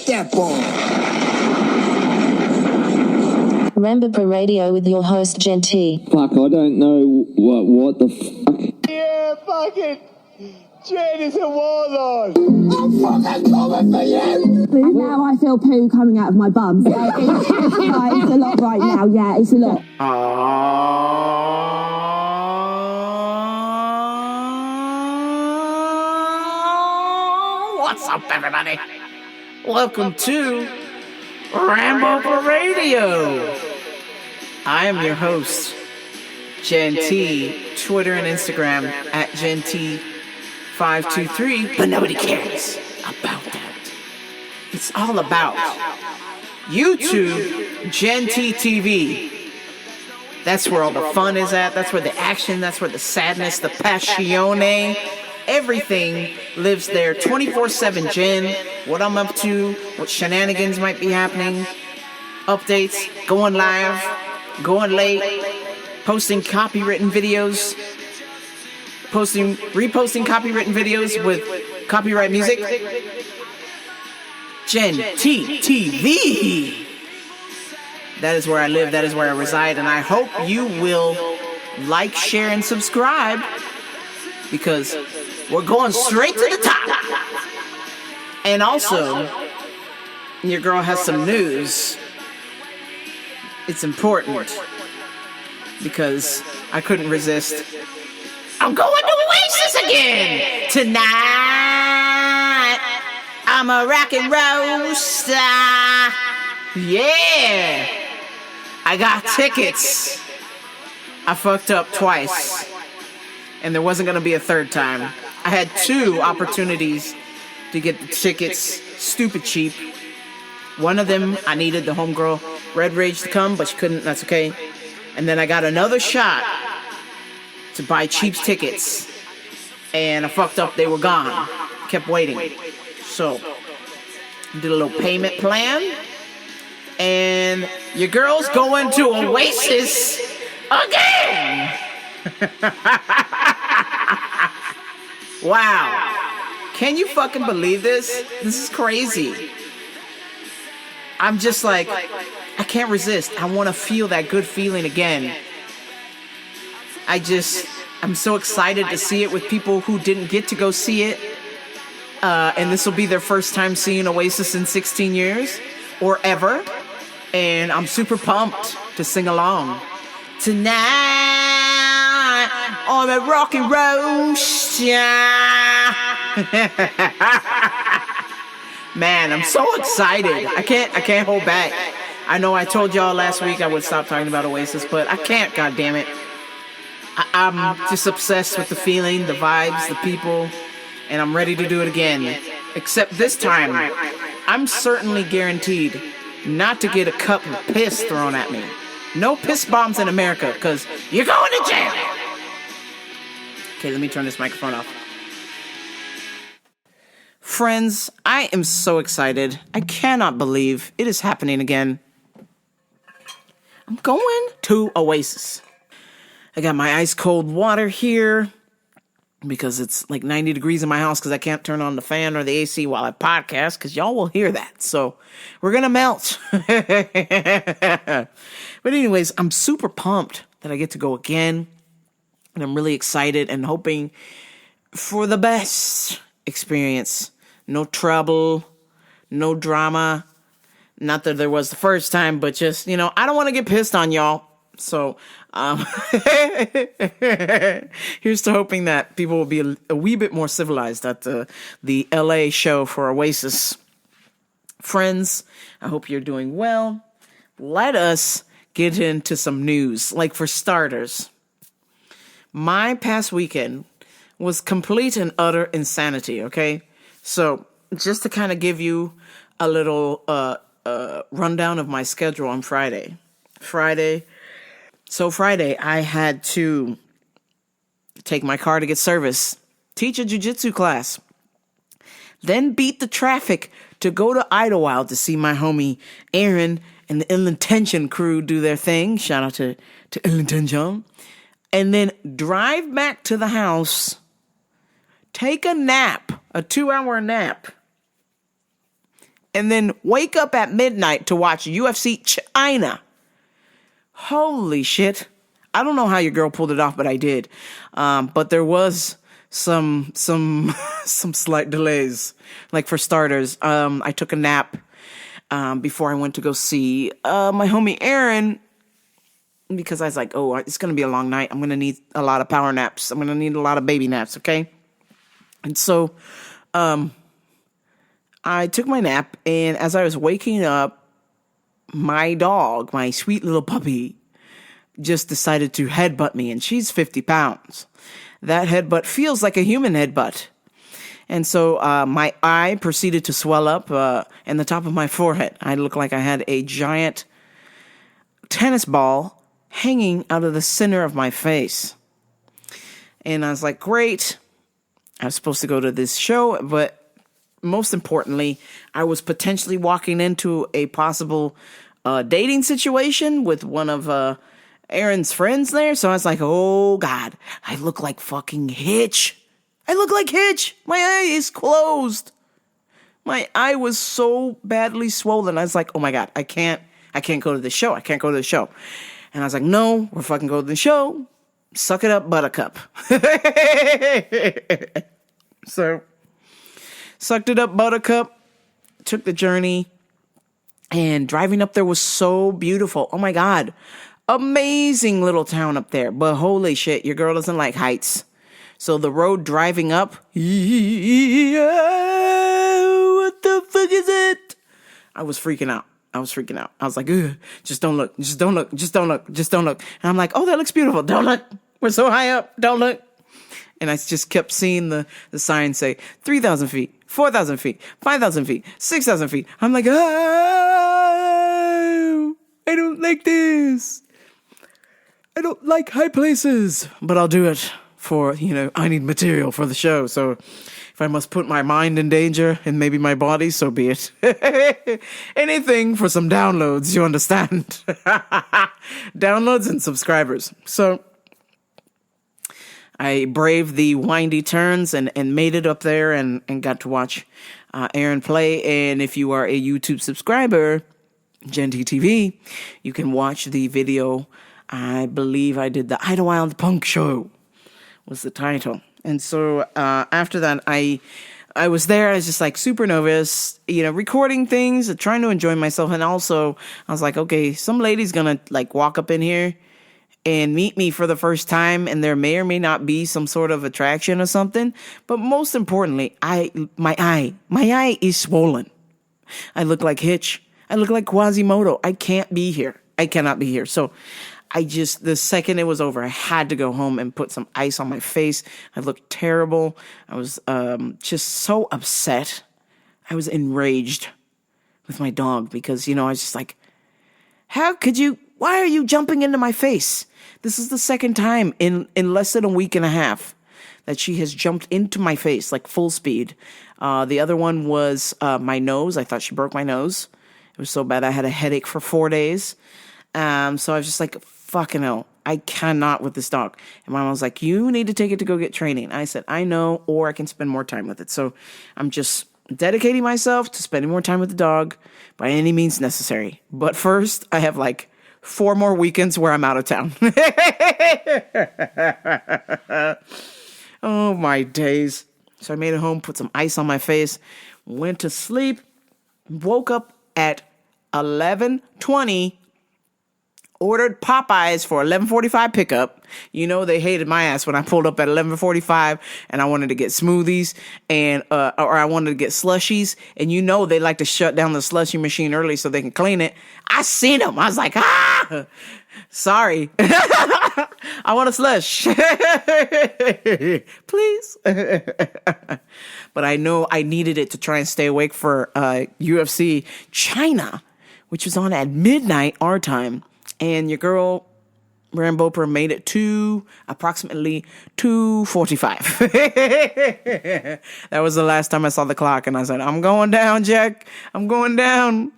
that ball. Rampage Radio with your host, Jen T. Fuck, I don't know what the fuck. Yeah, fucking Jen is a warlord. I'm fucking coming for you! Now I feel poo coming out of my bum. So it's a lot right now. Yeah, it's a lot. What's up, everybody? Welcome to Rampage Radio. I am your host, Jen T. Twitter and Instagram at Jen T523. But nobody cares about that. It's all about YouTube, Jen T TV. That's where all the fun is at. That's where the action, that's where the sadness, the passione, everything lives there 24/7. Jen, what I'm up to, what shenanigans might be happening, updates, going live, going late, posting copywritten videos, reposting copywritten videos with copyright music. Jen T TV. That is where I live, that is where I reside, and I hope you will like, share, and subscribe, because we're going straight to the top. And also, your girl has some news. It's important, because I couldn't resist. I'm going to Oasis again tonight. I'm a rock and roll star. Yeah. I got tickets. I fucked up twice, and there wasn't going to be a third time. I had 2 opportunities to get the tickets stupid cheap. One of them, I needed the homegirl Red Rage to come, but she couldn't. That's okay. And then I got another shot to buy cheap tickets, and I fucked up. They were gone. Kept waiting. So, did a little payment plan, and your girl's going to Oasis again. Wow. Can you fucking believe this? This is crazy. I'm just like, I can't resist. I want to feel that good feeling again. I'm so excited to see it with people who didn't get to go see it. And this will be their first time seeing Oasis in 16 years or ever. And I'm super pumped to sing along. Tonight, on a rock and roll star. Man, I'm so excited. I can't hold back. I know I told y'all last week I would stop talking about Oasis, but I can't, goddammit. I'm just obsessed with the feeling, the vibes, the people, and I'm ready to do it again. Except this time, I'm certainly guaranteed not to get a cup of piss thrown at me. No piss bombs in America, because you're going to jail. Okay, let me turn this microphone off. Friends, I am so excited. I cannot believe it is happening again. I'm going to Oasis. I got my ice cold water here because it's like 90 degrees in my house because I can't turn on the fan or the AC while I podcast because y'all will hear that. So we're going to melt. But anyways, I'm super pumped that I get to go again. And I'm really excited and hoping for the best experience. No trouble, no drama. Not that there was the first time, but just, I don't want to get pissed on y'all. So, here's to hoping that people will be a wee bit more civilized at the LA show for Oasis. Friends, I hope you're doing well. Let us get into some news. Like, for starters, my past weekend was complete and utter insanity, okay? So, just to kind of give you a little rundown of my schedule on Friday. Friday, I had to take my car to get service, teach a jiu-jitsu class, then beat the traffic to go to Idlewild to see my homie Aaron and the Ill Intention crew do their thing. Shout out to Ill Intention. And then drive back to the house, take a nap, a 2-hour nap, and then wake up at midnight to watch UFC China. Holy shit. I don't know how your girl pulled it off, but I did. But there was some slight delays. Like for starters, I took a nap before I went to go see my homie Aaron, because I was like, oh, it's going to be a long night. I'm going to need a lot of power naps. I'm going to need a lot of baby naps, okay? And so I took my nap, and as I was waking up, my dog, my sweet little puppy, just decided to headbutt me, and she's 50 pounds. That headbutt feels like a human headbutt. And so my eye proceeded to swell up in the top of my forehead. I looked like I had a giant tennis ball hanging out of the center of my face. And I was like, great. I was supposed to go to this show, but most importantly, I was potentially walking into a possible dating situation with one of Aaron's friends there. So I was like, oh God, I look like fucking Hitch. I look like Hitch. My eye is closed. My eye was so badly swollen. I was like, oh my God, I can't go to the show. I can't go to the show. And I was like, no, we're fucking going to the show. Suck it up, buttercup. So, sucked it up, buttercup. Took the journey. And driving up there was so beautiful. Oh my God. Amazing little town up there. But holy shit, your girl doesn't like heights. So the road driving up. Yeah, what the fuck is it? I was freaking out. I was like, ugh, just don't look. And I'm like, oh, that looks beautiful. Don't look. We're so high up. Don't look. And I just kept seeing the sign say 3,000 feet, 4,000 feet, 5,000 feet, 6,000 feet. I'm like, oh, I don't like this. I don't like high places, but I'll do it for, I need material for the show. So if I must put my mind in danger and maybe my body, so be it. Anything for some downloads, you understand? Downloads and subscribers. So I braved the windy turns and made it up there and got to watch Aaron play. And if you are a YouTube subscriber, Genty TV, you can watch the video. I believe I did the Idlewild Punk Show was the title. And so after that, I was there. I was just like super nervous, recording things, trying to enjoy myself. And also I was like, okay, some lady's going to like walk up in here and meet me for the first time. And there may or may not be some sort of attraction or something. But most importantly, my eye is swollen. I look like Hitch. I look like Quasimodo. I can't be here. I cannot be here. So the second it was over, I had to go home and put some ice on my face. I looked terrible. I was just so upset. I was enraged with my dog because, I was just like, why are you jumping into my face? This is the second time in less than a week and a half that she has jumped into my face, like full speed. The other one was my nose. I thought she broke my nose. It was so bad. I had a headache for 4 days. So I was just like, fucking hell, I cannot with this dog. And my mom was like, you need to take it to go get training. I said, I know, or I can spend more time with it. So I'm just dedicating myself to spending more time with the dog by any means necessary. But first, I have like 4 more weekends where I'm out of town. Oh, my days. So I made it home, put some ice on my face, went to sleep, woke up at 11:20, ordered Popeyes for 11:45 pickup. They hated my ass when I pulled up at 11:45 and I wanted to get smoothies and or I wanted to get slushies. And they like to shut down the slushy machine early so they can clean it. I seen them. I was like, sorry. I want a slush. Please. But I know I needed it to try and stay awake for UFC China, which was on at midnight our time. And your girl, Ramboper, made it to approximately 2:45. That was the last time I saw the clock. And I said, I'm going down, Jack. I'm going down.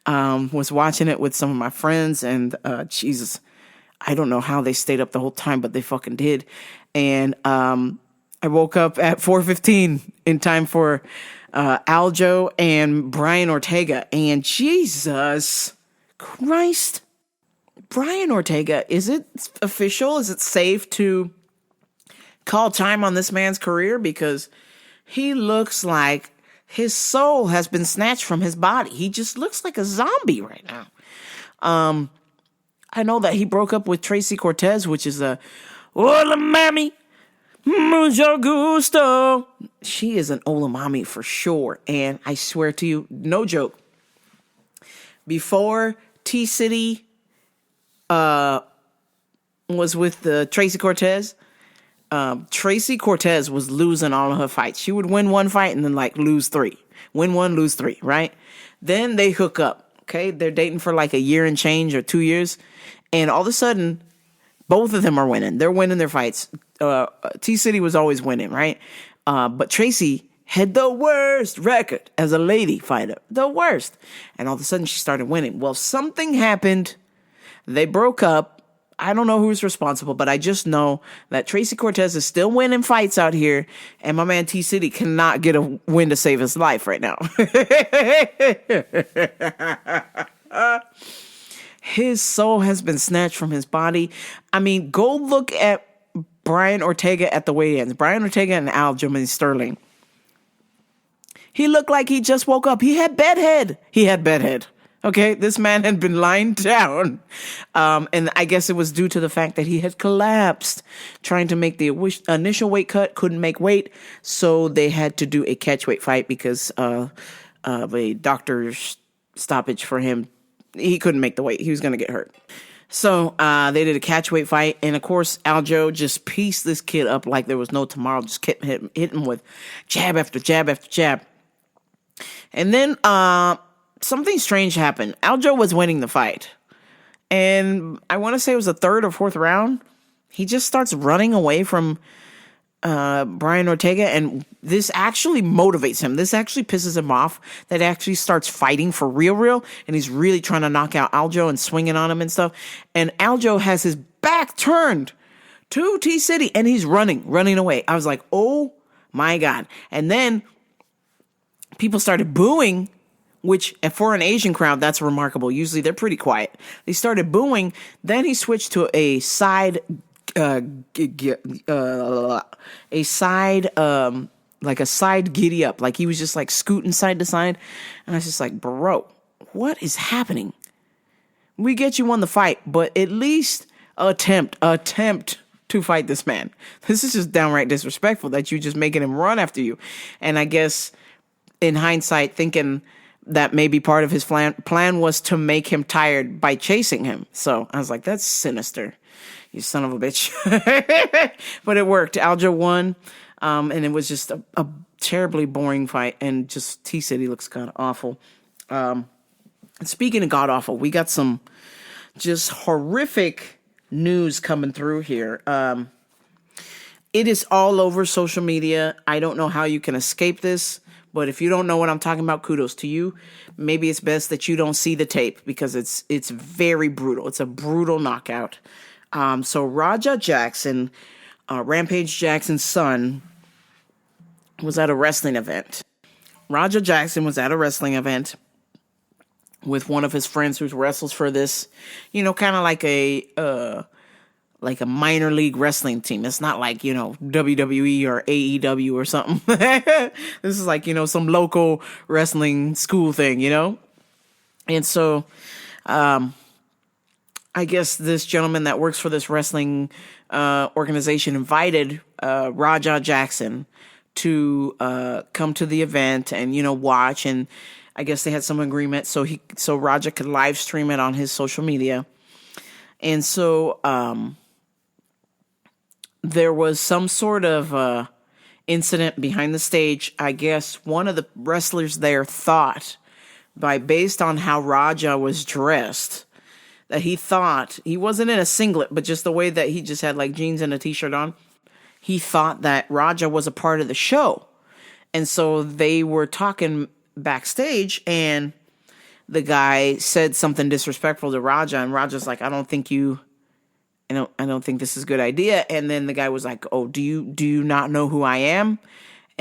Was watching it with some of my friends. And Jesus, I don't know how they stayed up the whole time, but they fucking did. And I woke up at 4:15 in time for Aljo and Brian Ortega. And Jesus Christ, Brian Ortega, is it official? Is it safe to call time on this man's career? Because he looks like his soul has been snatched from his body. He just looks like a zombie right now. I know that he broke up with Tracy Cortez, which is a hola mami, mucho gusto. She is an hola mami for sure. And I swear to you, no joke, before T-City was with Tracy Cortez, Tracy Cortez was losing all of her fights. She would win one fight and then like lose three. Win one, lose three, right? Then they hook up. Okay, they're dating for like a year and change or 2 years. And all of a sudden, both of them are winning. They're winning their fights. T-City was always winning, right? But Tracy had the worst record as a lady fighter. The worst. And all of a sudden, she started winning. Well, something happened. They broke up. I don't know who's responsible, but I just know that Tracy Cortez is still winning fights out here, and my man T-City cannot get a win to save his life right now. His soul has been snatched from his body. I mean, go look at Brian Ortega at the weigh-ins. Brian Ortega and Aljamain Sterling. He looked like he just woke up. He had bedhead. Okay, this man had been lying down. And I guess it was due to the fact that he had collapsed trying to make the initial weight cut, couldn't make weight. So they had to do a catchweight fight because of a doctor's stoppage for him. He couldn't make the weight. He was going to get hurt. So they did a catchweight fight. And of course, Aljo just pieced this kid up like there was no tomorrow. Just kept hitting him with jab after jab after jab. And then something strange happened. Aljo was winning the fight. And I want to say it was the third or fourth round. He just starts running away from Brian Ortega. And this actually motivates him. This actually pisses him off. That actually starts fighting for real. And he's really trying to knock out Aljo and swinging on him and stuff. And Aljo has his back turned to T-City. And he's running away. I was like, oh my God. And then people started booing, which for an Asian crowd, that's remarkable. Usually they're pretty quiet. They started booing. Then he switched to a side, like a side giddy up. Like he was just like scooting side to side. And I was just like, bro, what is happening? We get you won the fight, but at least attempt to fight this man. This is just downright disrespectful that you just making him run after you. And I guess in hindsight, thinking that maybe part of his plan was to make him tired by chasing him. So I was like, that's sinister, you son of a bitch. But it worked. Aljo won. And it was just a terribly boring fight. And just T-City looks kind of awful. And speaking of god awful, we got some just horrific news coming through here. It is all over social media. I don't know how you can escape this. But if you don't know what I'm talking about, kudos to you. Maybe it's best that you don't see the tape because it's very brutal. It's a brutal knockout. So Raja Jackson, Rampage Jackson's son, was at a wrestling event. Raja Jackson was at a wrestling event with one of his friends who wrestles for this, kind of like a minor league wrestling team. It's not like, WWE or AEW or something. This is like, some local wrestling school thing, And so, I guess this gentleman that works for this wrestling organization invited Raja Jackson to come to the event and, watch. And I guess they had some agreement so Raja could live stream it on his social media. And so, there was some sort of incident behind the stage. I guess one of the wrestlers there thought, based on how Raja was dressed, that he thought, he wasn't in a singlet, but just the way that he just had like jeans and a t-shirt on, he thought that Raja was a part of the show. And so they were talking backstage, and the guy said something disrespectful to Raja, and Raja's like, I don't think this is a good idea. And then the guy was like, oh, do you not know who I am?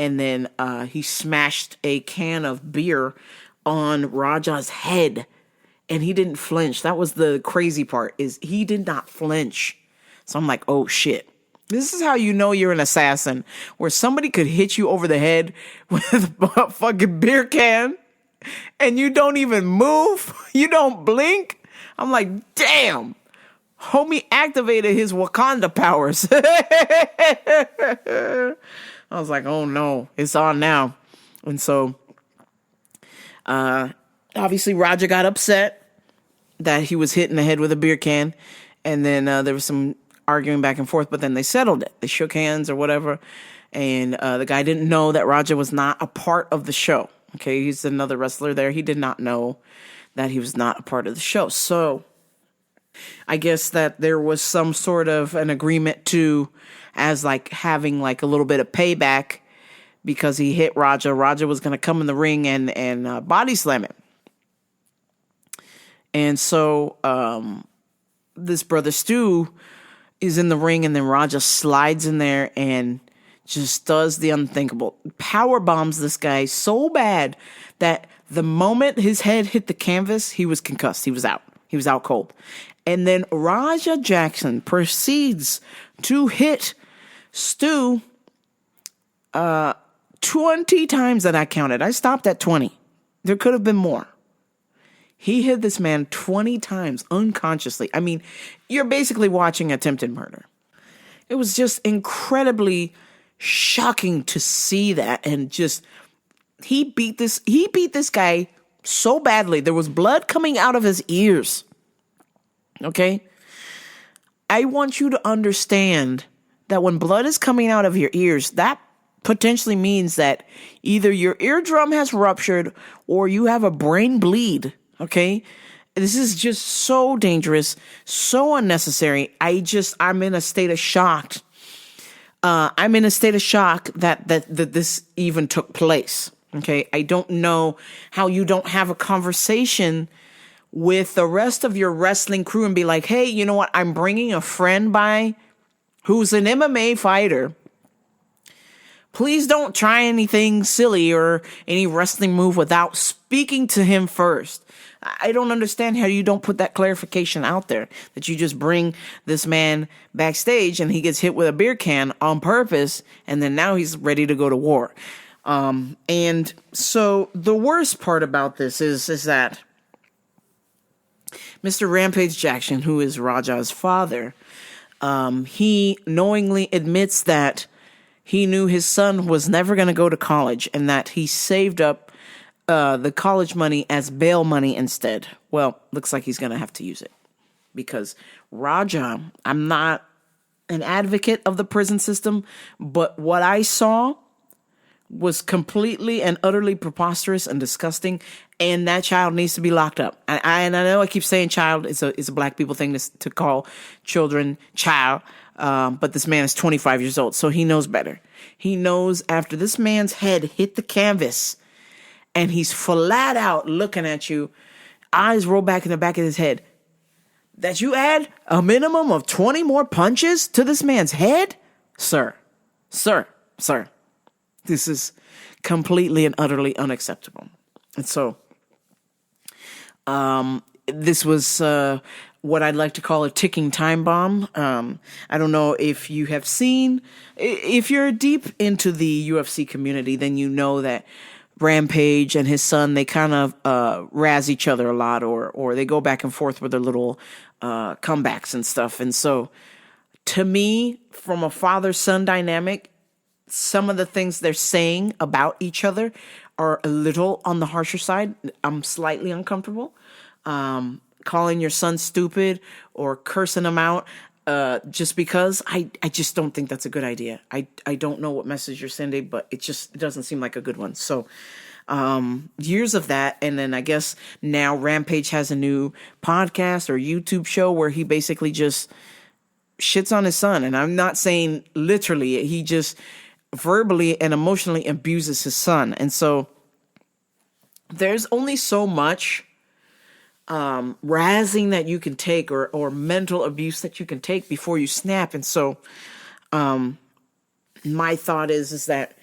and then he smashed a can of beer on Raja's head, and he didn't flinch. That was the crazy part, is he did not flinch. So I'm like, oh shit. This is how you know you're an assassin, where somebody could hit you over the head with a fucking beer can and you don't even move. You don't blink. I'm like, damn. Homie activated his Wakanda powers. I was like, oh no, it's on now. And so, obviously Raja got upset that he was hit in the head with a beer can. And then there was some arguing back and forth, but then they settled it. They shook hands or whatever. And the guy didn't know that Raja was not a part of the show. Okay, he's another wrestler there. He did not know that he was not a part of the show. So I guess that there was some sort of an agreement to, as like having like a little bit of payback because he hit Raja. Raja was going to come in the ring and body slam him. And so this brother Stu is in the ring, and then Raja slides in there and just does the unthinkable. Power bombs this guy so bad that the moment his head hit the canvas, he was concussed. He was out. He was out cold. And then Raja Jackson proceeds to hit Stu 20 times that I counted. I stopped at 20. There could have been more. He hit this man 20 times unconsciously. I mean, you're basically watching attempted murder. It was just incredibly shocking to see that. And just, he beat this guy so badly. There was blood coming out of his ears. Okay? I want you to understand that when blood is coming out of your ears, that potentially means that either your eardrum has ruptured or you have a brain bleed. Okay? This is just so dangerous, so unnecessary. I'm in a state of shock. I'm in a state of shock that this even took place. Okay? I don't know how you don't have a conversation with the rest of your wrestling crew and be like, hey, you know what? I'm bringing a friend by who's an MMA fighter. Please don't try anything silly or any wrestling move without speaking to him first. I don't understand how you don't put that clarification out there, that you just bring this man backstage and he gets hit with a beer can on purpose, and then now he's ready to go to war. And so the worst part about this is that Mr. Rampage Jackson, who is Raja's father, he knowingly admits that he knew his son was never going to go to college and that he saved up the college money as bail money instead. Well, looks like he's going to have to use it because Raja, I'm not an advocate of the prison system, but what I saw was completely and utterly preposterous and disgusting, and that child needs to be locked up. I know I keep saying child. It's a black people thing to call children child, but this man is 25 years old, so he knows better. He knows after this man's head hit the canvas, and he's flat out looking at you, eyes roll back in the back of his head, that you add a minimum of 20 more punches to this man's head? Sir. This is completely and utterly unacceptable. And so, this was what I'd like to call a ticking time bomb. I don't know if you have seen, if you're deep into the UFC community, then you know that Rampage and his son, they kind of razz each other a lot, or they go back and forth with their little comebacks and stuff. And so, to me, from a father-son dynamic, some of the things they're saying about each other are a little on the harsher side. I'm slightly uncomfortable. Calling your son stupid or cursing him out just because, I just don't think that's a good idea. I don't know what message you're sending, but it doesn't seem like a good one. So years of that, and then I guess now Rampage has a new podcast or YouTube show where he basically just shits on his son. And I'm not saying literally, he just verbally and emotionally abuses his son. And so there's only so much razzing that you can take or mental abuse that you can take before you snap. And so my thought is that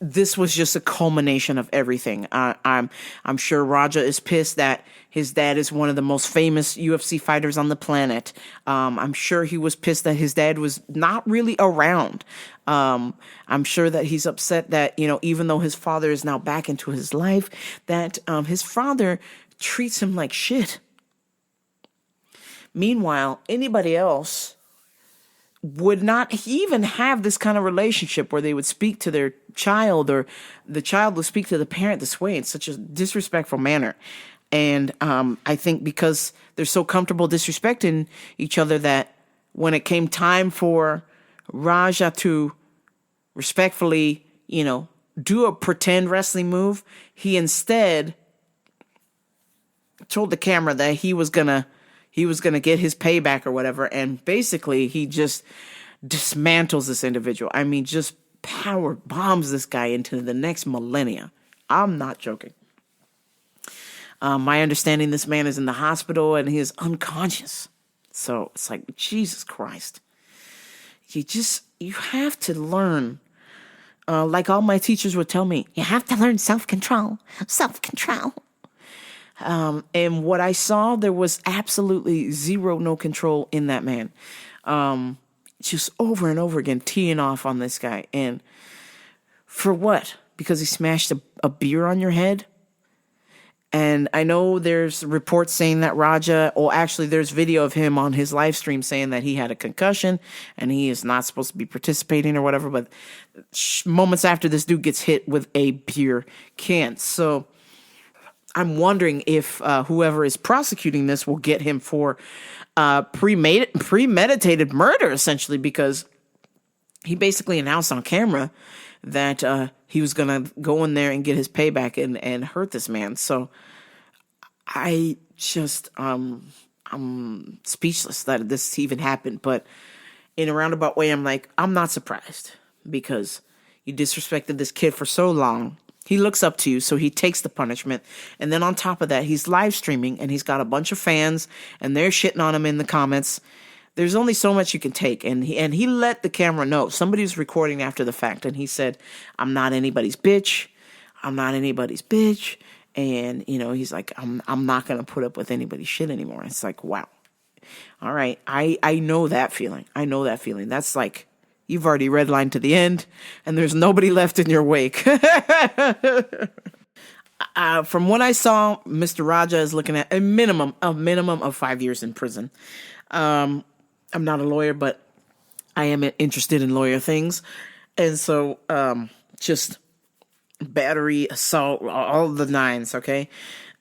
this was just a culmination of everything. I'm sure Raja is pissed that his dad is one of the most famous UFC fighters on the planet. I'm sure he was pissed that his dad was not really around. I'm sure that he's upset that, even though his father is now back into his life, that his father treats him like shit. Meanwhile, anybody else would not even have this kind of relationship where they would speak to their child, or the child would speak to the parent this way in such a disrespectful manner. And I think because they're so comfortable disrespecting each other that when it came time for Raja to respectfully, do a pretend wrestling move, he instead told the camera that he was gonna get his payback or whatever, and basically he just dismantles this individual. I mean, just power bombs this guy into the next millennia. I'm not joking. My understanding, this man is in the hospital and he is unconscious. So it's like, Jesus Christ. You have to learn, like all my teachers would tell me, you have to learn self-control. And what I saw, there was absolutely no control in that man. Just over and over again, teeing off on this guy. And for what? Because he smashed a beer on your head? And I know there's reports saying that actually there's video of him on his live stream saying that he had a concussion and he is not supposed to be participating or whatever. But moments after, this dude gets hit with a beer can. So I'm wondering if whoever is prosecuting this will get him for premeditated murder, essentially, because he basically announced on camera that he was going to go in there and get his payback and hurt this man. So I just, I'm speechless that this even happened. But in a roundabout way, I'm like, I'm not surprised, because you disrespected this kid for so long. He looks up to you, so he takes the punishment. And then on top of that, he's live streaming and he's got a bunch of fans and they're shitting on him in the comments. There's only so much you can take. And he let the camera know. Somebody was recording after the fact and he said, I'm not anybody's bitch. And, he's like, I'm not going to put up with anybody's shit anymore. It's like, wow. All right. I know that feeling. That's like, you've already redlined to the end, and there's nobody left in your wake. From what I saw, Mr. Raja is looking at a minimum of 5 years in prison. I'm not a lawyer, but I am interested in lawyer things. And so just battery, assault, all the nines, okay?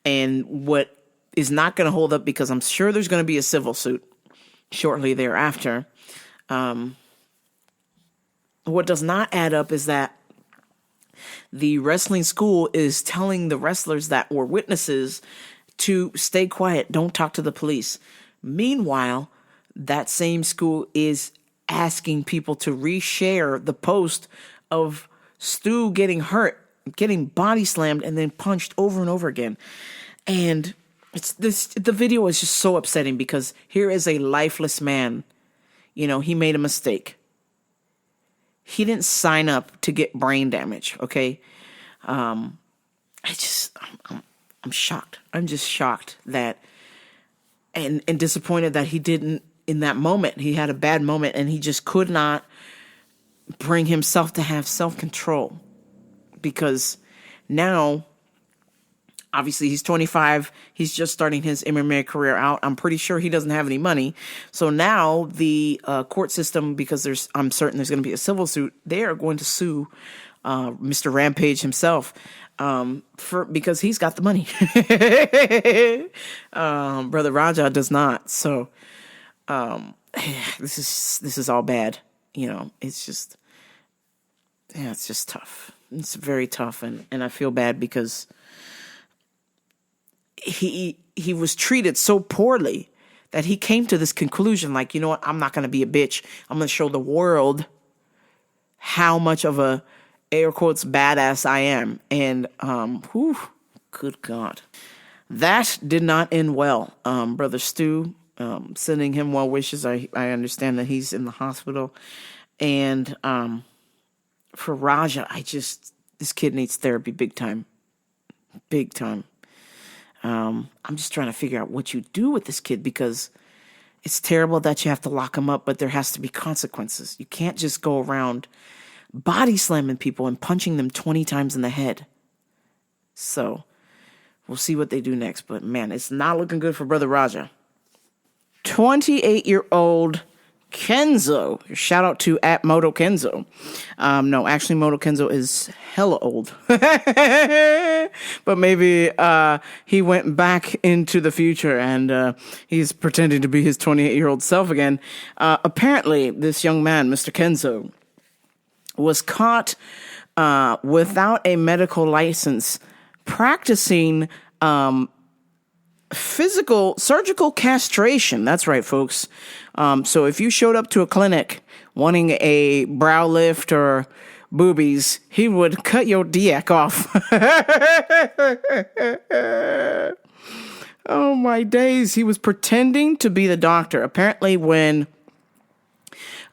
And what is not going to hold up, because I'm sure there's going to be a civil suit shortly thereafter, what does not add up is that the wrestling school is telling the wrestlers that were witnesses to stay quiet, don't talk to the police. Meanwhile, that same school is asking people to reshare the post of Stu getting hurt, getting body slammed, and then punched over and over again. And the video is just so upsetting, because here is a lifeless man. He made a mistake. He didn't sign up to get brain damage, okay? I'm shocked. I'm just shocked that, and disappointed that he didn't, in that moment, he had a bad moment and he just could not bring himself to have self-control. Because now, obviously, he's 25. He's just starting his MMA career out. I'm pretty sure he doesn't have any money. So now the court system, because I'm certain there's going to be a civil suit, they are going to sue Mr. Rampage himself because he's got the money. Brother Raja does not. So this is all bad. It's just tough. It's very tough, and I feel bad because he was treated so poorly that he came to this conclusion, like, you know what, I'm not going to be a bitch. I'm going to show the world how much of a, air quotes, badass I am. And, good God. That did not end well. Brother Stu, sending him well wishes. I understand that he's in the hospital. And for Raja, This kid needs therapy big time. Big time. I'm just trying to figure out what you do with this kid, because it's terrible that you have to lock him up, but there has to be consequences. You can't just go around body slamming people and punching them 20 times in the head. So we'll see what they do next. But man, it's not looking good for Brother Raja. 28-year-old Kenzo. Shout out to @Moto Kenzo. No, actually Moto Kenzo is hella old. But maybe he went back into the future and he's pretending to be his 28-year-old self again. Apparently, this young man, Mr. Kenzo, was caught without a medical license practicing surgical castration. That's right, folks. So if you showed up to a clinic wanting a brow lift or boobies, he would cut your dick off. Oh my days. He was pretending to be the doctor. Apparently when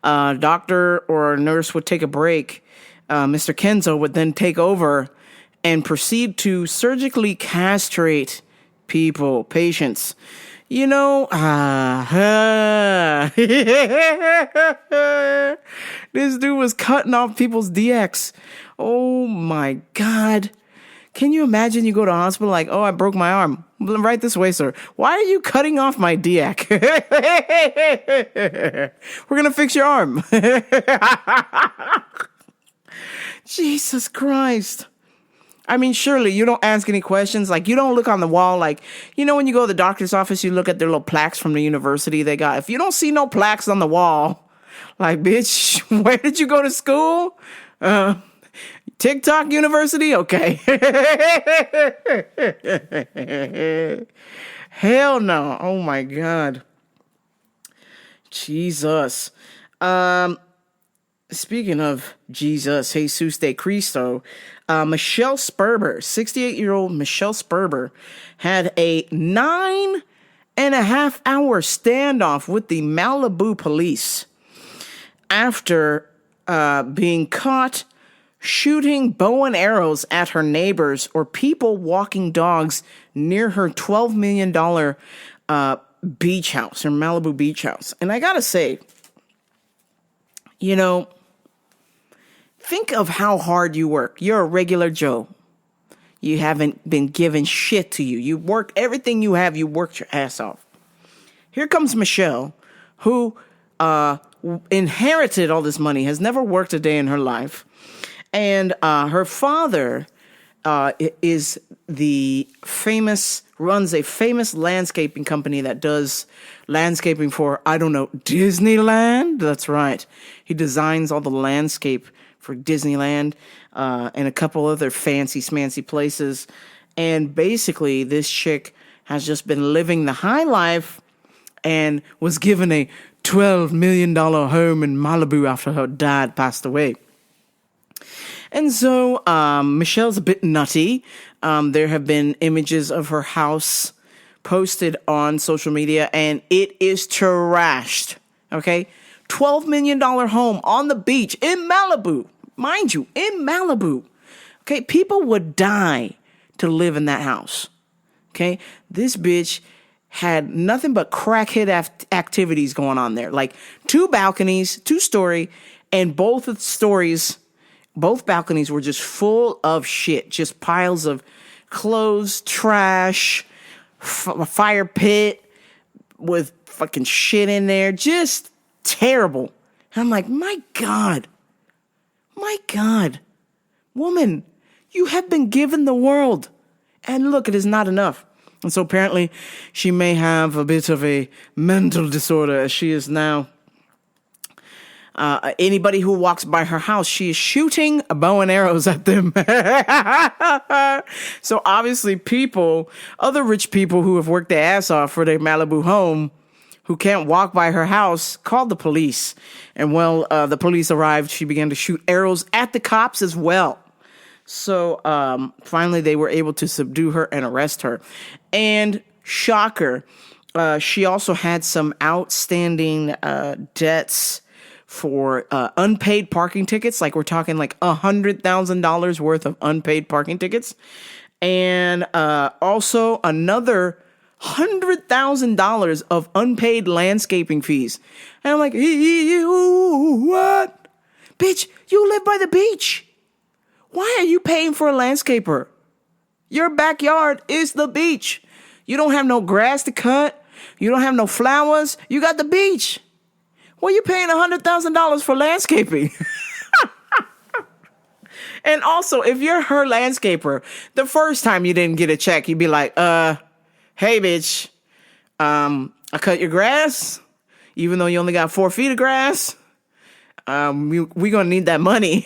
a doctor or a nurse would take a break, Mr. Kenzo would then take over and proceed to surgically castrate patients. You know, this dude was cutting off people's DX. Oh my God. Can you imagine you go to a hospital like, oh, I broke my arm. Right this way, sir. Why are you cutting off my DX? We're going to fix your arm. Jesus Christ. I mean, surely you don't ask any questions. Like, you don't look on the wall. Like, you know, when you go to the doctor's office, you look at their little plaques from the university they got. If you don't see no plaques on the wall, like, bitch, where did you go to school? TikTok University? Okay. Hell no. Oh my God. Jesus. Speaking of Jesus de Cristo, Michelle Sperber, 68-year-old Michelle Sperber, had a 9.5-hour standoff with the Malibu police after being caught shooting bow and arrows at her neighbors or people walking dogs near her $12 million beach house, her Malibu beach house. And I gotta say, you know, think of how hard you work. You're a regular Joe. You haven't been given shit to you. You work everything you have. You worked your ass off. Here comes Michelle, who inherited all this money, has never worked a day in her life. And her father runs a famous landscaping company that does landscaping for, I don't know, Disneyland? That's right. He designs all the landscape for Disneyland and a couple other fancy smancy places. And basically, this chick has just been living the high life and was given a $12 million home in Malibu after her dad passed away. And so Michelle's a bit nutty. There have been images of her house posted on social media, and it is trashed. Okay? $12 million home on the beach in Malibu. Mind you, in Malibu. Okay? People would die to live in that house. Okay? This bitch had nothing but crackhead activities going on there. Like 2 balconies, 2-story, and both balconies were just full of shit. Just piles of clothes, trash, a fire pit with fucking shit in there. Just terrible. And I'm like, my God, woman, you have been given the world. And look, it is not enough. And so apparently she may have a bit of a mental disorder, as she is now. Anybody who walks by her house, she is shooting bow and arrows at them. So obviously other rich people who have worked their ass off for their Malibu home, who can't walk by her house, called the police. And when the police arrived, she began to shoot arrows at the cops as well. So finally they were able to subdue her and arrest her. And shocker, she also had some outstanding debts for unpaid parking tickets. Like we're talking like $100,000 worth of unpaid parking tickets. And also another $100,000 of unpaid landscaping fees. And I'm like, what? Bitch, you live by the beach. Why are you paying for a landscaper? Your backyard is the beach. You don't have no grass to cut. You don't have no flowers. You got the beach. Well, you paying $100,000 for landscaping. And also, if you're her landscaper, the first time you didn't get a check, you'd be like, hey, bitch, I cut your grass, even though you only got 4 feet of grass. We gonna need that money.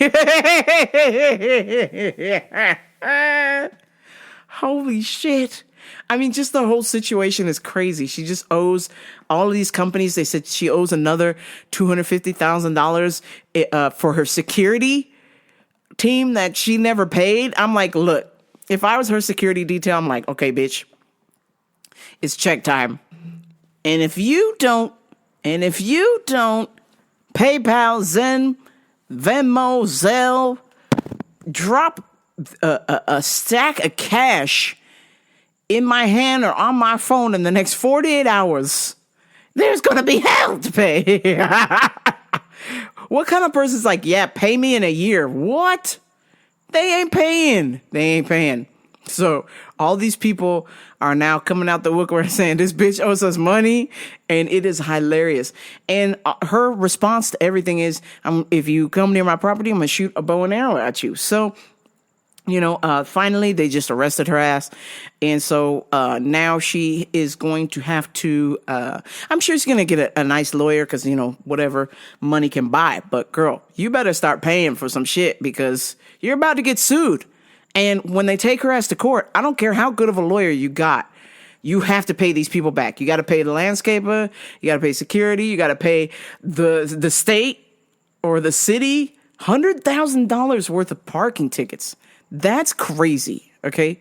Holy shit. I mean, just the whole situation is crazy. She just owes all of these companies. They said she owes another $250,000 for her security team that she never paid. I'm like, look, if I was her security detail, I'm like, okay, bitch, it's check time. And if you don't PayPal, Zen, Venmo, Zelle, drop a stack of cash in my hand or on my phone in the next 48 hours, there's going to be hell to pay. What kind of person's like, yeah, pay me in a year? What? They ain't paying. So all these people are now coming out the woodwork saying this bitch owes us money, and it is hilarious. And her response to everything is, if you come near my property, I'm going to shoot a bow and arrow at you. So, finally, they just arrested her ass. And so now she is going to have to, I'm sure she's going to get a nice lawyer because, whatever money can buy. But girl, you better start paying for some shit because you're about to get sued. And when they take her ass to court, I don't care how good of a lawyer you got. You have to pay these people back. You got to pay the landscaper. You got to pay security. You got to pay the state or the city $100,000 worth of parking tickets. That's crazy, okay?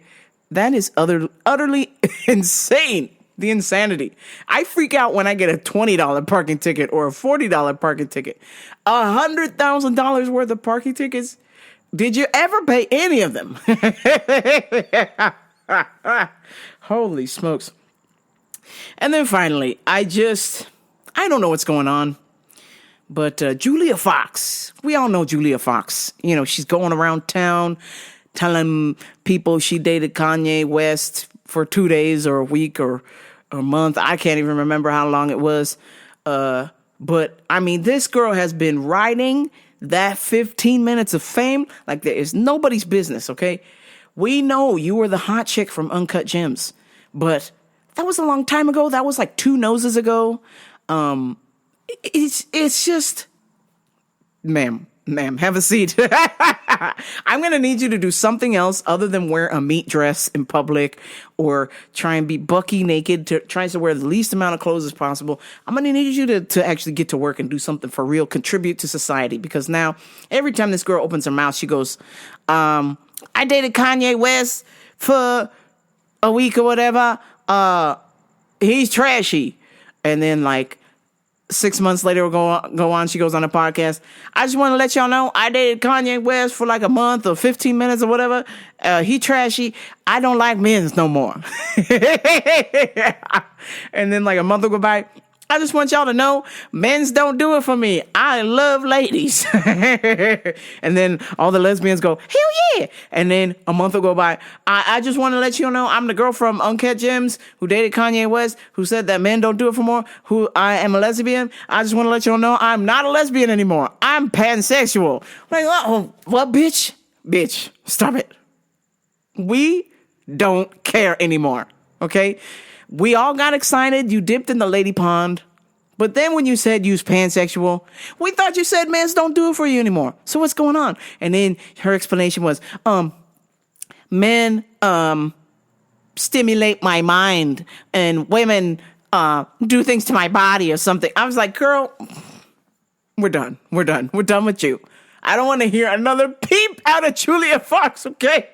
That is utterly insane. The insanity. I freak out when I get a $20 parking ticket or a $40 parking ticket. $100,000 worth of parking tickets? Did you ever pay any of them? Holy smokes. And then finally, I don't know what's going on. But Julia Fox, we all know Julia Fox. She's going around town telling people she dated Kanye West for 2 days or a week or a month. I can't even remember how long it was. But, I mean, this girl has been riding that 15 minutes of fame like there is nobody's business, okay? We know you were the hot chick from Uncut Gems, but that was a long time ago. That was like 2 noses ago. It's just, ma'am, have a seat. I'm going to need you to do something else other than wear a meat dress in public or try and be bucky naked, tries to wear the least amount of clothes as possible. I'm going to need you to actually get to work and do something for real, contribute to society. Because now every time this girl opens her mouth, she goes, I dated Kanye West for a week or whatever. He's trashy. And then 6 months later, we'll go on. She goes on a podcast. I just want to let y'all know I dated Kanye West for like a month or 15 minutes or whatever. He trashy. I don't like men's no more. And then a month will go by. I just want y'all to know men's don't do it for me. I love ladies. And then all the lesbians go, hell yeah. And then a month will go by. I just want to let you know I'm the girl from Uncut Gems who dated Kanye West, who said that men don't do it for more, who I am a lesbian. I just want to let y'all know I'm not a lesbian anymore. I'm pansexual. What, bitch? Bitch, stop it. We don't care anymore, okay? We all got excited. You dipped in the lady pond. But then when you said you was pansexual, we thought you said men don't do it for you anymore. So what's going on? And then her explanation was, men stimulate my mind and women do things to my body or something. I was like, girl, we're done. We're done with you. I don't want to hear another peep out of Julia Fox, okay?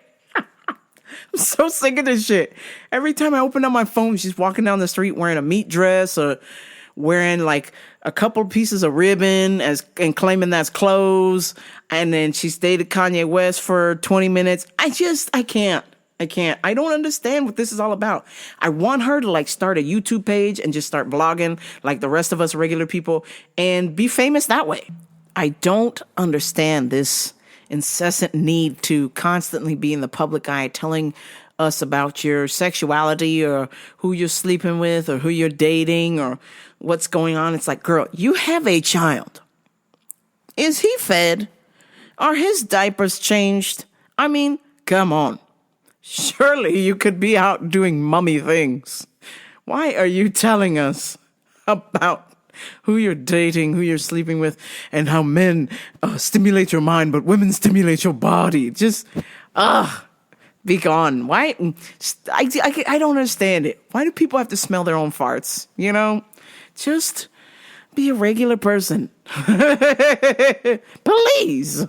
I'm so sick of this shit. Every time I open up my phone, she's walking down the street wearing a meat dress or wearing like a couple pieces of ribbon and claiming that's clothes. And then she's dated Kanye West for 20 minutes. I can't. I don't understand what this is all about. I want her to like start a YouTube page and just start blogging like the rest of us regular people and be famous that way. I don't understand this incessant need to constantly be in the public eye telling us about your sexuality or who you're sleeping with or who you're dating or what's going on. It's like, girl, you have a child. Is he fed? Are his diapers changed? I mean, come on. Surely you could be out doing mummy things. Why are you telling us about who you're dating, who you're sleeping with, and how men stimulate your mind, but women stimulate your body? Just, be gone. Why? I don't understand it. Why do people have to smell their own farts? You know, just be a regular person. Please.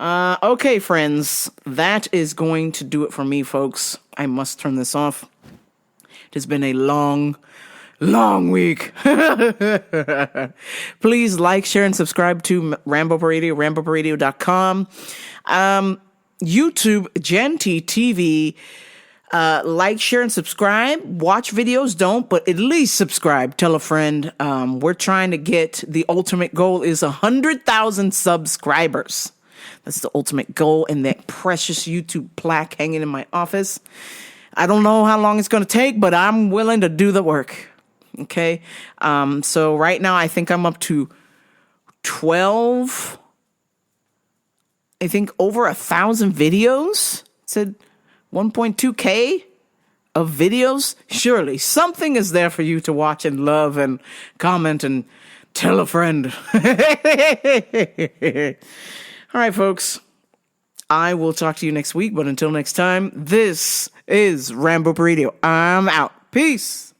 Okay, friends, that is going to do it for me, folks. I must turn this off. It has been a long week. Please like, share, and subscribe to Rambo Radio, RamboRadio.com. YouTube, Genty TV. Like, share, and subscribe. Watch videos, don't, but at least subscribe. Tell a friend. We're trying to get, the ultimate goal is 100,000 subscribers. That's the ultimate goal, and that precious YouTube plaque hanging in my office. I don't know how long it's going to take, but I'm willing to do the work. Okay. So right now I think I'm up to 12, I think over 1,000 videos. It said 1.2K of videos. Surely something is there for you to watch and love and comment and tell a friend. All right, folks. I will talk to you next week, but until next time, this is Rambo Radio. I'm out. Peace.